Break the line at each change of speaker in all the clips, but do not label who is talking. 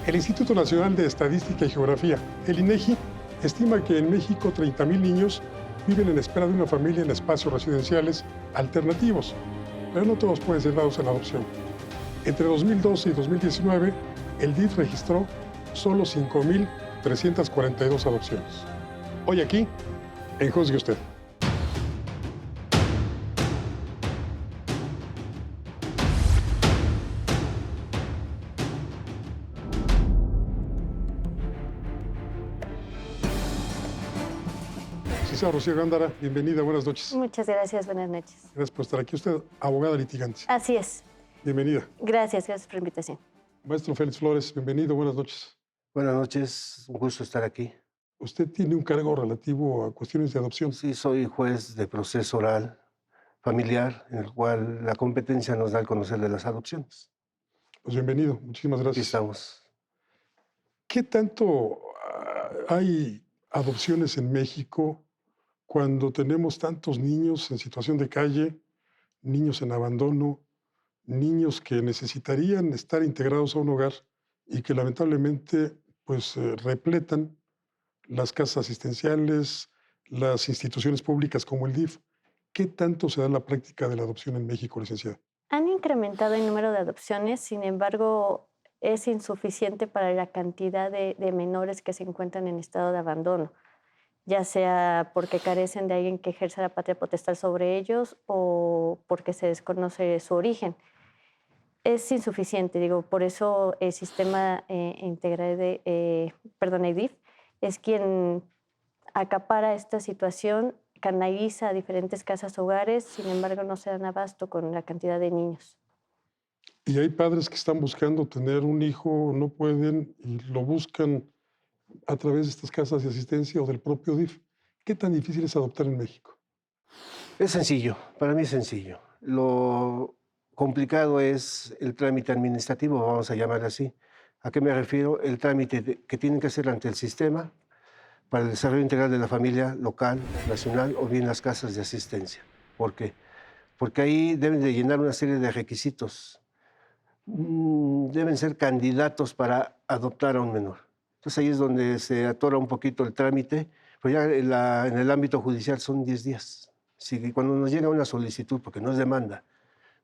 El Instituto Nacional de Estadística y Geografía, el INEGI, estima que en México 30,000 niños viven en espera de una familia en espacios residenciales alternativos, pero no todos pueden ser dados en adopción. Entre 2012 y 2019, el DIF registró solo 5,342 adopciones. Hoy aquí, en Juzgue Usted. César Rocío Gándara, bienvenida, buenas noches.
Muchas gracias, buenas noches.
Gracias por estar aquí. Usted, abogada litigante.
Así es.
Bienvenida.
Gracias por la invitación.
Maestro Félix Flores, bienvenido, buenas noches.
Buenas noches, un gusto estar aquí.
Usted tiene un cargo relativo a cuestiones de adopción.
Sí, soy juez de proceso oral familiar, en el cual la competencia nos da el conocer de las adopciones.
Pues bienvenido, muchísimas
Aquí
gracias.
estamos.
¿Qué tanto hay adopciones en México cuando tenemos tantos niños en situación de calle, niños en abandono, niños que necesitarían estar integrados a un hogar y que lamentablemente pues repletan las casas asistenciales, las instituciones públicas como el DIF? ¿Qué tanto se da en la práctica de la adopción en México, licenciada?
Han incrementado el número de adopciones, sin embargo, es insuficiente para la cantidad de menores que se encuentran en estado de abandono, ya sea porque carecen de alguien que ejerza la patria potestad sobre ellos o porque se desconoce su origen. Es insuficiente, digo, por eso el sistema integral de, el DIF es quien acapara esta situación, canaliza a diferentes casas hogares, sin embargo no se dan abasto con la cantidad de niños.
Y hay padres que están buscando tener un hijo, no pueden y lo buscan a través de estas casas de asistencia o del propio DIF. ¿Qué tan difícil es adoptar en México?
Es sencillo, para mí es sencillo. Lo complicado es el trámite administrativo, vamos a llamarlo así. ¿A qué me refiero? El trámite que tienen que hacer ante el sistema para el desarrollo integral de la familia local, nacional o bien las casas de asistencia. ¿Por qué? Porque ahí deben de llenar una serie de requisitos. Deben ser candidatos para adoptar a un menor. Entonces ahí es donde se atora un poquito el trámite, pero ya en el ámbito judicial son 10 días. Si cuando nos llega una solicitud, porque no es demanda,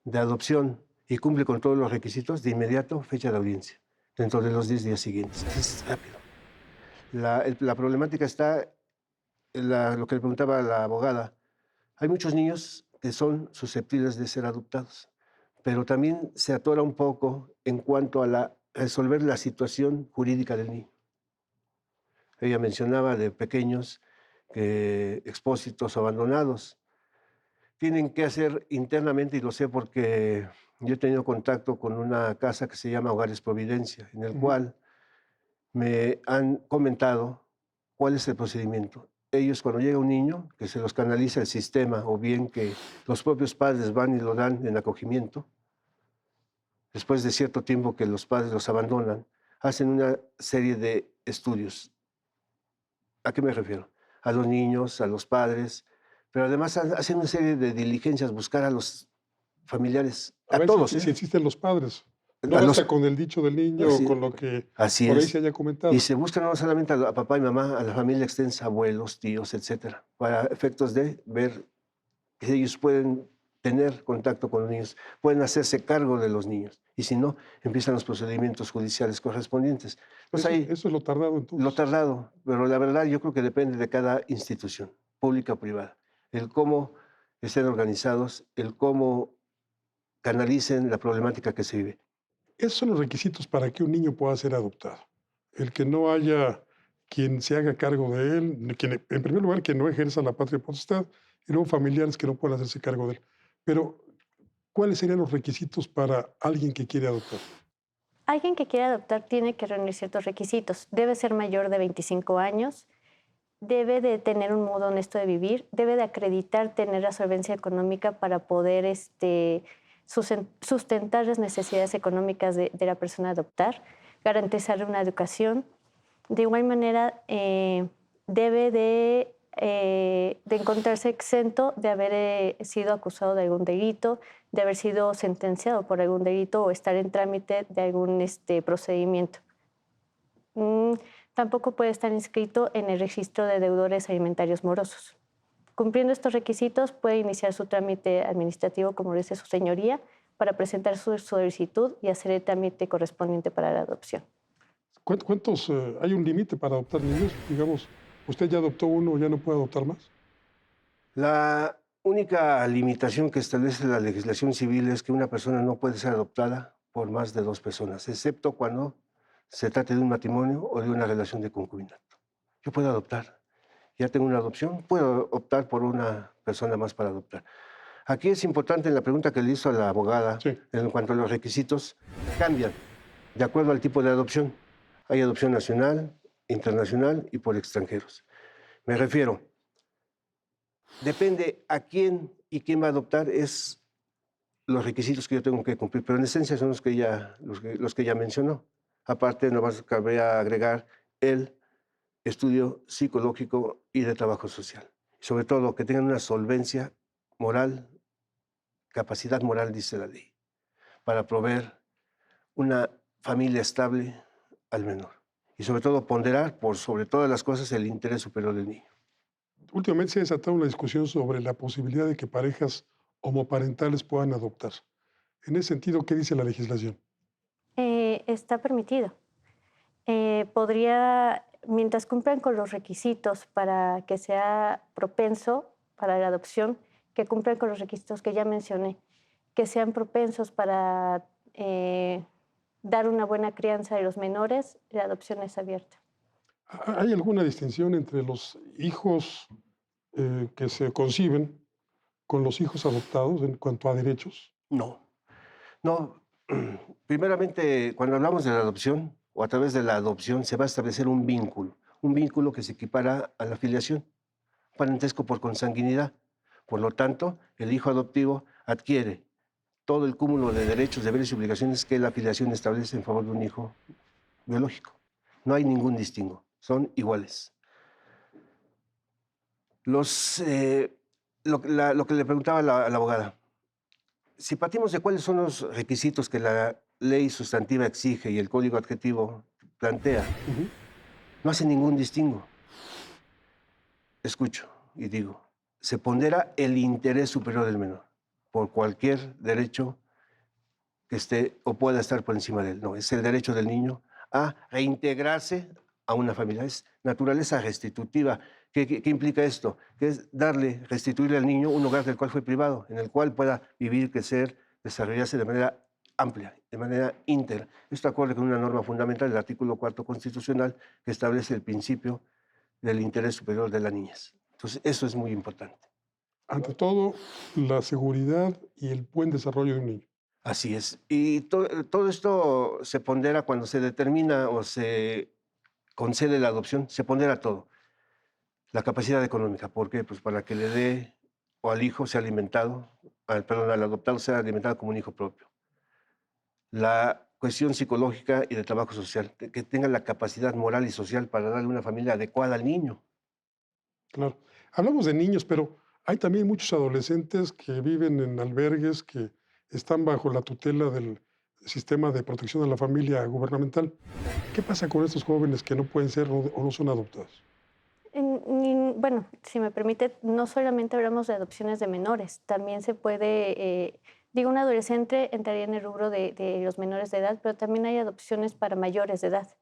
de adopción y cumple con todos los requisitos, de inmediato fecha de audiencia, dentro de los 10 días siguientes. Es rápido. La problemática está en lo que le preguntaba a la abogada. Hay muchos niños que son susceptibles de ser adoptados, pero también se atora un poco en cuanto a resolver la situación jurídica del niño. Ella mencionaba de pequeños expósitos o abandonados. Tienen que hacer internamente, y lo sé porque yo he tenido contacto con una casa que se llama Hogares Providencia, en el cual me han comentado cuál es el procedimiento. Ellos, cuando llega un niño, que se los canaliza el sistema, o bien que los propios padres van y lo dan en acogimiento, después de cierto tiempo que los padres los abandonan, hacen una serie de estudios. ¿A qué me refiero? A los niños, a los padres, pero además hacen una serie de diligencias, buscar a los familiares, a
ver
todos.
si existen los padres. No basta con el dicho del niño o con lo que
así
por ahí
es.
se haya comentado.
Y se busca no solamente a papá y mamá, a la familia extensa, abuelos, tíos, etcétera, para efectos de ver que ellos pueden tener contacto con los niños, pueden hacerse cargo de los niños. Y si no, empiezan los procedimientos judiciales correspondientes. Entonces,
eso es lo tardado entonces.
Lo tardado, pero la verdad yo creo que depende de cada institución, pública o privada. El cómo estén organizados, el cómo canalicen la problemática que se vive.
Esos son los requisitos para que un niño pueda ser adoptado. El que no haya quien se haga cargo de él, en primer lugar, que no ejerza la patria potestad, y luego familiares que no puedan hacerse cargo de él. Pero, ¿cuáles serían los requisitos para alguien que quiere adoptar?
Alguien que quiere adoptar tiene que reunir ciertos requisitos. Debe ser mayor de 25 años, debe de tener un modo honesto de vivir, debe de acreditar tener la solvencia económica para poder sustentar las necesidades económicas de la persona a adoptar, garantizar una educación. De igual manera, debe de encontrarse exento de haber sido acusado de algún delito, de haber sido sentenciado por algún delito o estar en trámite de algún procedimiento. Mm, Tampoco puede estar inscrito en el registro de deudores alimentarios morosos. Cumpliendo estos requisitos, puede iniciar su trámite administrativo, como dice su señoría, para presentar su solicitud y hacer el trámite correspondiente para la adopción.
¿Cuántos, hay un límite para adoptar niños? Digamos, usted ya adoptó uno, ¿ya no puede adoptar más?
La única limitación que establece la legislación civil es que una persona no puede ser adoptada por más de 2 personas, excepto cuando se trate de un matrimonio o de una relación de concubinato. Yo puedo adoptar. Ya tengo una adopción, puedo optar por una persona más para adoptar. Aquí es importante en la pregunta que le hizo a la abogada
Sí.
en cuanto a los requisitos, cambian de acuerdo al tipo de adopción. Hay adopción nacional, internacional y por extranjeros. Me refiero, depende a quién y quién va a adoptar, es los requisitos que yo tengo que cumplir, pero en esencia son los que ya mencionó. Aparte, nomás cabe agregar el estudio psicológico y de trabajo social. Sobre todo, que tengan una solvencia moral, capacidad moral, dice la ley, para proveer una familia estable al menor. Y sobre todo, ponderar por sobre todas las cosas el interés superior del niño.
Últimamente se ha desatado una discusión sobre la posibilidad de que parejas homoparentales puedan adoptar. En ese sentido, ¿qué dice la legislación?
Está permitido. Mientras cumplan con los requisitos para que sea propenso para la adopción, que cumplan con los requisitos que ya mencioné, que sean propensos para dar una buena crianza de los menores, la adopción es abierta.
¿Hay alguna distinción entre los hijos que se conciben con los hijos adoptados en cuanto a derechos?
No, no. Primeramente, cuando hablamos de la adopción o a través de la adopción, se va a establecer un vínculo que se equipara a la filiación, parentesco por consanguinidad. Por lo tanto, el hijo adoptivo adquiere todo el cúmulo de derechos, deberes y obligaciones que la filiación establece en favor de un hijo biológico. No hay ningún distingo, son iguales. Lo que le preguntaba a la abogada, si partimos de cuáles son los requisitos que la ley sustantiva exige y el código adjetivo plantea,
Ujú.
no hace ningún distingo. Escucho y digo, se pondera el interés superior del menor por cualquier derecho que esté o pueda estar por encima de él. No, es el derecho del niño a reintegrarse a una familia. Es naturaleza restitutiva. ¿Qué implica esto? Que es restituirle al niño un hogar del cual fue privado, en el cual pueda vivir, crecer, desarrollarse de manera amplia, de manera íntegra. Esto acorde con una norma fundamental, el artículo 4 constitucional, que establece el principio del interés superior de la niñez. Entonces, eso es muy importante.
Ante todo, la seguridad y el buen desarrollo de un niño.
Así es. Y todo esto se pondera cuando se determina o se concede la adopción, se pondera todo. La capacidad económica, ¿por qué? Pues para que le dé o al hijo sea alimentado, al adoptado sea alimentado como un hijo propio. La cuestión psicológica y de trabajo social, que tenga la capacidad moral y social para darle una familia adecuada al niño.
Claro. Hablamos de niños, pero hay también muchos adolescentes que viven en albergues que están bajo la tutela del sistema de protección a la familia gubernamental. ¿Qué pasa con estos jóvenes que no pueden ser o no son adoptados?
Bueno, si me permite, no solamente hablamos de adopciones de menores, también se puede, un adolescente entraría en el rubro de los menores de edad, pero también hay adopciones para mayores de edad.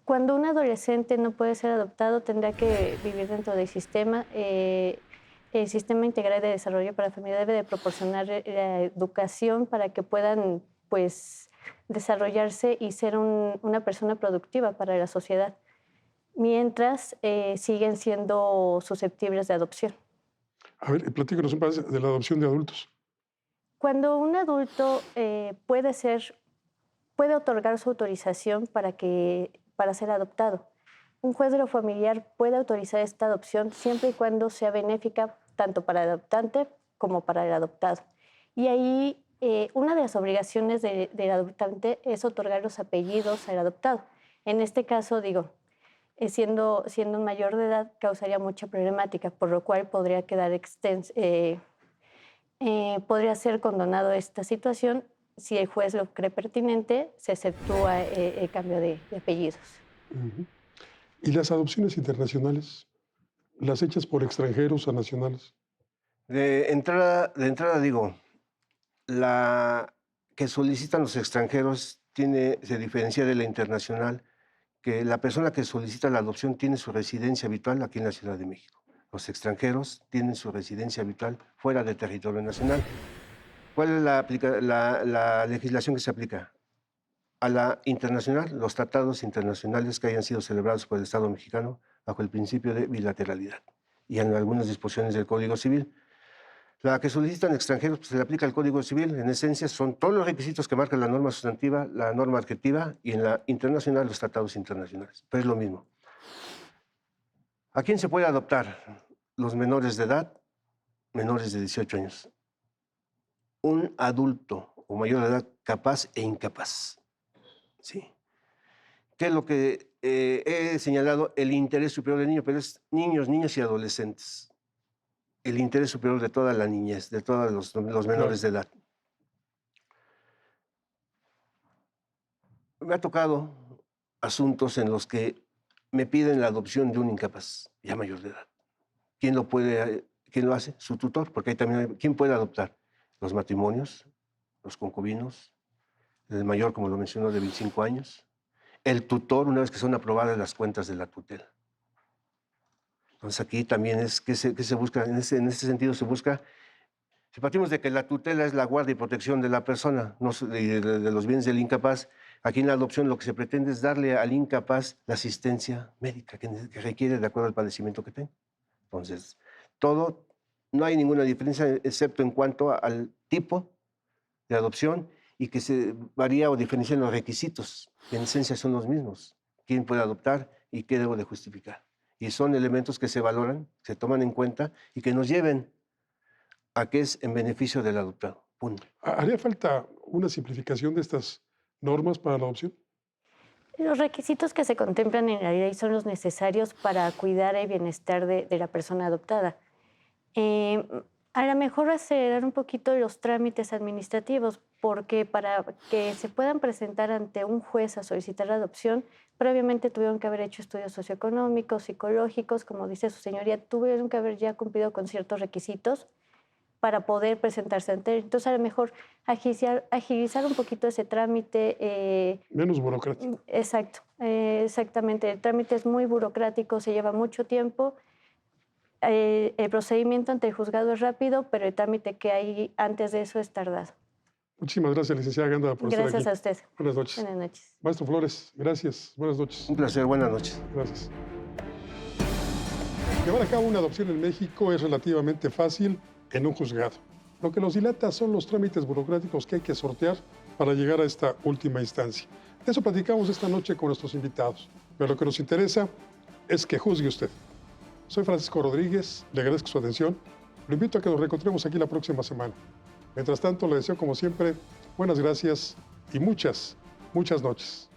Cuando un adolescente no puede ser adoptado, tendrá que vivir dentro del sistema. El Sistema Integral de Desarrollo para la Familia debe de proporcionar la educación para que puedan, pues, desarrollarse y ser una persona productiva para la sociedad, mientras siguen siendo susceptibles de adopción.
A ver, platícanos un poco de la adopción de adultos.
Cuando un adulto puede otorgar su autorización para ser adoptado. Un juez de lo familiar puede autorizar esta adopción siempre y cuando sea benéfica tanto para el adoptante como para el adoptado. Y ahí una de las obligaciones del adoptante es otorgar los apellidos al adoptado. En este caso, siendo un mayor de edad, causaría mucha problemática, por lo cual podría quedar podría ser condonado esta situación si el juez lo cree pertinente, se efectúa el cambio de apellidos.
Ujú. ¿Y las adopciones internacionales? ¿Las hechas por extranjeros a nacionales?
De entrada digo, la que solicitan los extranjeros se diferencia de la internacional, que la persona que solicita la adopción tiene su residencia habitual aquí en la Ciudad de México. Los extranjeros tienen su residencia habitual fuera del territorio nacional. ¿Cuál es la legislación que se aplica? A la internacional, los tratados internacionales que hayan sido celebrados por el Estado mexicano bajo el principio de bilateralidad y en algunas disposiciones del Código Civil. La que solicitan extranjeros, pues, se le aplica el Código Civil. En esencia, son todos los requisitos que marca la norma sustantiva, la norma adjetiva y en la internacional los tratados internacionales. Pero es lo mismo. ¿A quién se puede adoptar? Los menores de edad, menores de 18 años. Un adulto o mayor de edad capaz e incapaz. ¿Sí? ¿Qué es lo que he señalado? El interés superior del niño, pero es niños, niñas y adolescentes. El interés superior de toda la niñez, de todos los menores de edad. Me ha tocado asuntos en los que me piden la adopción de un incapaz, ya mayor de edad. ¿Quién lo hace? Su tutor, porque ahí también ¿quién puede adoptar? Los matrimonios, los concubinos, el mayor, como lo mencionó, de 25 años, el tutor, una vez que son aprobadas las cuentas de la tutela. Entonces aquí también es que se busca, en ese sentido se busca, si partimos de que la tutela es la guardia y protección de la persona, no de los bienes del incapaz, aquí en la adopción lo que se pretende es darle al incapaz la asistencia médica que requiere de acuerdo al padecimiento que tenga. Entonces, no hay ninguna diferencia excepto en cuanto al tipo de adopción y que se varía o diferencia en los requisitos, que en esencia son los mismos. ¿Quién puede adoptar y qué debo de justificar? Y son elementos que se valoran, se toman en cuenta y que nos lleven a que es en beneficio del adoptado. Punto.
¿Haría falta una simplificación de estas normas para la adopción?
Los requisitos que se contemplan en la ley son los necesarios para cuidar el bienestar de la persona adoptada. A lo mejor acelerar un poquito los trámites administrativos, porque para que se puedan presentar ante un juez a solicitar la adopción, previamente tuvieron que haber hecho estudios socioeconómicos, psicológicos, como dice su señoría, tuvieron que haber ya cumplido con ciertos requisitos para poder presentarse ante él. Entonces, a lo mejor agilizar un poquito ese trámite.
Menos burocrático.
Exacto, exactamente. El trámite es muy burocrático, se lleva mucho tiempo. El procedimiento ante el juzgado es rápido, pero el trámite que hay antes de eso es tardado.
Muchísimas gracias, licenciada Gándara, por estar aquí.
Gracias a usted.
Buenas noches.
Buenas noches.
Maestro Flores, gracias. Buenas noches.
Un placer, buenas noches.
Gracias. Llevar a cabo una adopción en México es relativamente fácil en un juzgado. Lo que nos dilata son los trámites burocráticos que hay que sortear para llegar a esta última instancia. De eso platicamos esta noche con nuestros invitados. Pero lo que nos interesa es que juzgue usted. Soy Francisco Rodríguez, le agradezco su atención. Lo invito a que nos reencontremos aquí la próxima semana. Mientras tanto, le deseo, como siempre, buenas gracias y muchas, muchas noches.